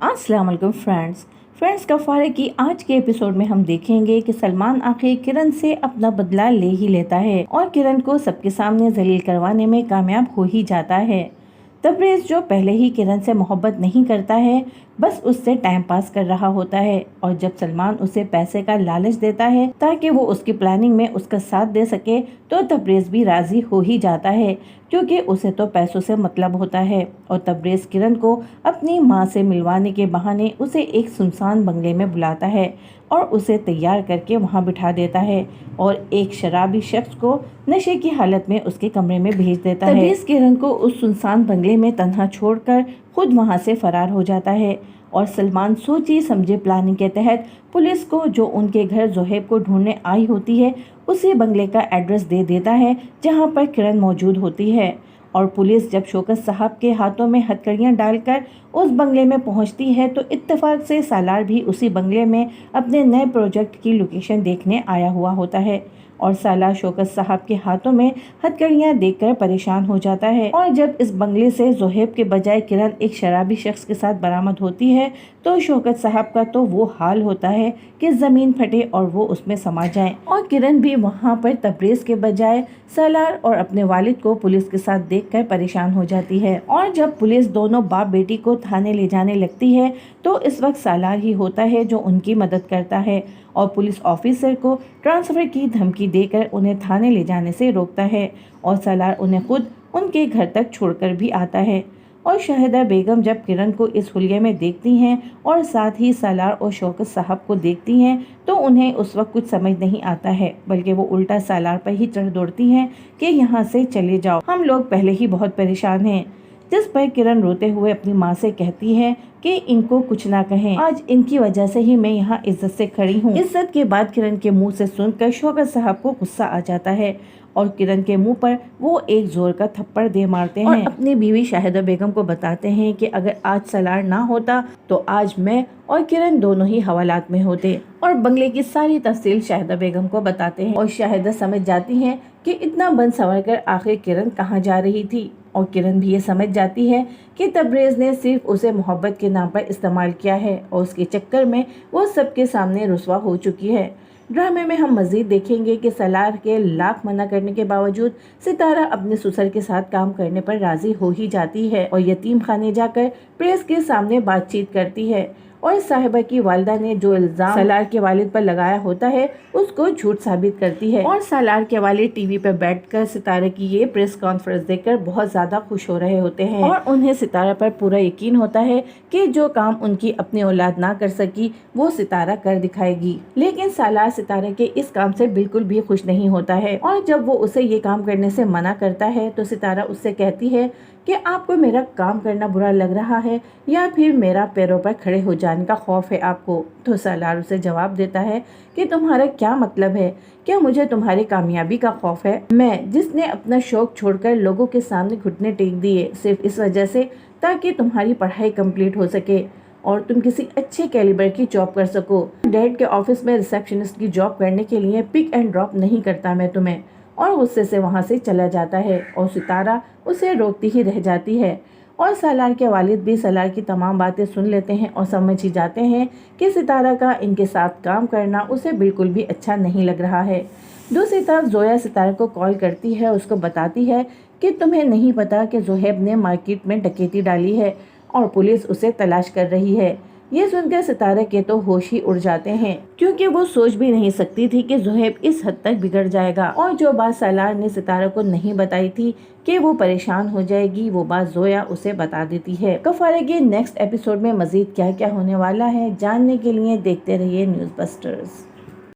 अस्सलाम वालेकुम फ्रेंड्स गफ्फारे की आज के एपिसोड में हम देखेंगे कि सलमान आखिर किरण से अपना बदला ले ही लेता है और किरण को सबके सामने जलील करवाने में कामयाब हो ही जाता है। तबरेज़ जो पहले ही किरण से मोहब्बत नहीं करता है, बस उससे टाइम पास कर रहा होता है, और जब सलमान उसे पैसे का लालच देता है ताकि वो उसकी प्लानिंग में उसका साथ दे सके, तो तबरेज़ भी राजी हो ही जाता है, क्योंकि उसे तो पैसों से मतलब होता है। और तबरेज़ किरण को अपनी माँ से मिलवाने के बहाने उसे एक सुनसान बंगले में बुलाता है और उसे तैयार करके वहाँ बिठा देता है और एक शराबी शख्स को नशे की हालत में उसके कमरे में भेज देता है। तबरेज़ किरण को उस सुनसान बंगले में तन्हा छोड़कर खुद वहाँ से फरार हो जाता है और सलमान सोची समझे प्लानिंग के तहत पुलिस को, जो उनके घर ज़ोहैब को ढूंढने आई होती है, उसी बंगले का एड्रेस दे देता है जहाँ पर किरण मौजूद होती है। और पुलिस जब शौकत साहब के हाथों में हथकड़ियाँ डालकर उस बंगले में पहुँचती है, तो इत्तेफाक से सालार भी उसी बंगले में अपने नए प्रोजेक्ट की लोकेशन देखने आया हुआ होता है। और सालार शौकत साहब के हाथों में हथकड़ियाँ देखकर परेशान हो जाता है। और जब इस बंगले से ज़ोहैब के बजाय किरण एक शराबी शख्स के साथ बरामद होती है, तो शौकत साहब का तो वो हाल होता है कि ज़मीन फटे और वो उसमें समा जाए। और किरण भी वहाँ पर तबरेज़ के बजाय सालार और अपने वालिद को पुलिस के साथ देखकर परेशान हो जाती है। और जब पुलिस दोनों बाप बेटी को थाने ले जाने लगती है, तो इस वक्त सालार ही होता है जो उनकी मदद करता है और पुलिस ऑफिसर को ट्रांसफ़र की धमकी देकर उन्हें थाने ले जाने से रोकता है। और सालार उन्हें खुद उनके घर तक छोड़कर भी आता है। और शाहिदा बेगम जब किरण को इस हुलिये में देखती हैं और साथ ही सालार और शौकत साहब को देखती हैं, तो उन्हें उस वक्त कुछ समझ नहीं आता है, बल्कि वो उल्टा सालार पर ही चढ़ दौड़ती हैं कि यहाँ से चले जाओ, हम लोग पहले ही बहुत परेशान हैं। जिस पर किरण रोते हुए अपनी माँ से कहती है कि इनको कुछ ना कहें, आज इनकी वजह से ही मैं यहाँ इज्जत से खड़ी हूँ। इज्जत के बाद किरण के मुंह से सुनकर शौकत साहब को गुस्सा आ जाता है और किरण के मुंह पर वो एक जोर का थप्पड़ दे मारते हैं और अपनी बीवी शाहिदा बेगम को बताते हैं कि अगर आज सालार ना होता तो आज मैं और किरण दोनों ही हवालात में होते। और बंगले की सारी तफसील शाहिदा बेगम को बताते हैं और शाहिदा समझ जाती हैं कि इतना बन संवर कर आखिर किरण कहाँ जा रही थी। और किरण भी ये समझ जाती है कि तबरेज़ ने सिर्फ उसे मोहब्बत के नाम पर इस्तेमाल किया है और उसके चक्कर में वो सबके सामने रुसवा हो चुकी है। ड्रामे में हम मज़ीद देखेंगे कि सालार के लाख मना करने के बावजूद सितारा अपने ससुर के साथ काम करने पर राज़ी हो ही जाती है और यतीम खाने जाकर प्रेस के सामने बातचीत करती है। और साहिबा की वालिदा ने जो इल्ज़ाम सालार के वालिद पर लगाया होता है, उसको झूठ साबित करती है। और सालार के वालिद टीवी पर बैठकर सितारे की ये प्रेस कॉन्फ्रेंस देखकर बहुत ज़्यादा खुश हो रहे होते हैं और उन्हें सितारा पर पूरा यकीन होता है कि जो काम उनकी अपनी औलाद ना कर सकी, वो सितारा कर दिखाएगी। लेकिन सालार सितारे के इस काम से बिल्कुल भी खुश नहीं होता है और जब वो उसे ये काम करने से मना करता है, तो सितारा उससे कहती है कि आपको मेरा काम करना बुरा लग रहा है या फिर मेरा पैरों पर खड़े हो जाने का खौफ है आपको। तो सालार उसे जवाब देता है कि तुम्हारा क्या मतलब है, क्या मुझे तुम्हारी कामयाबी का खौफ है? मैं जिसने अपना शौक छोड़कर लोगों के सामने घुटने टेक दिए सिर्फ इस वजह से ताकि तुम्हारी पढ़ाई कंप्लीट हो सके और तुम किसी अच्छे कैलिबर की जॉब कर सको। डैड के ऑफिस में रिसेप्शनिस्ट की जॉब करने के लिए पिक एंड ड्रॉप नहीं करता मैं तुम्हें। और गुस्से से वहाँ से चला जाता है और सितारा उसे रोकती ही रह जाती है। और सालार के वालिद भी सालार की तमाम बातें सुन लेते हैं और समझ ही जाते हैं कि सितारा का इनके साथ काम करना उसे बिल्कुल भी अच्छा नहीं लग रहा है। दूसरी तरफ जोया सितारा को कॉल करती है, उसको बताती है कि तुम्हें नहीं पता कि ज़ोहैब ने मार्केट में डकैती डाली है और पुलिस उसे तलाश कर रही है। ये सुनकर सितारे के तो होश ही उड़ जाते हैं, क्योंकि वो सोच भी नहीं सकती थी कि ज़ोहैब इस हद तक बिगड़ जाएगा। और जो बात सालार ने सितारा को नहीं बताई थी कि वो परेशान हो जाएगी, वो बात जोया उसे बता देती है। गफ्फारे के नेक्स्ट एपिसोड में मजीद क्या क्या होने वाला है जानने के लिए देखते रहिए न्यूज़ बस्टर्स।